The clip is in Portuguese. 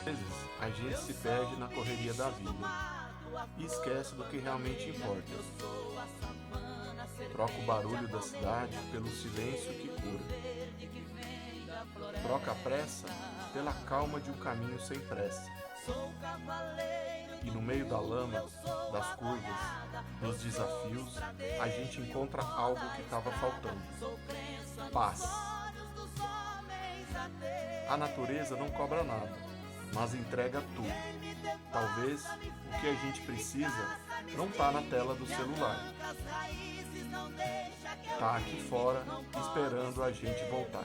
Às vezes, a gente se perde na correria da vida e esquece do que realmente importa. Troca o barulho da cidade pelo silêncio que cura. Troca a pressa pela calma de um caminho sem pressa. E no meio da lama, das curvas, dos desafios, a gente encontra algo que estava faltando: paz. A natureza não cobra nada, mas entrega tudo. Talvez o que a gente precisa não está na tela do celular. Está aqui fora esperando a gente voltar.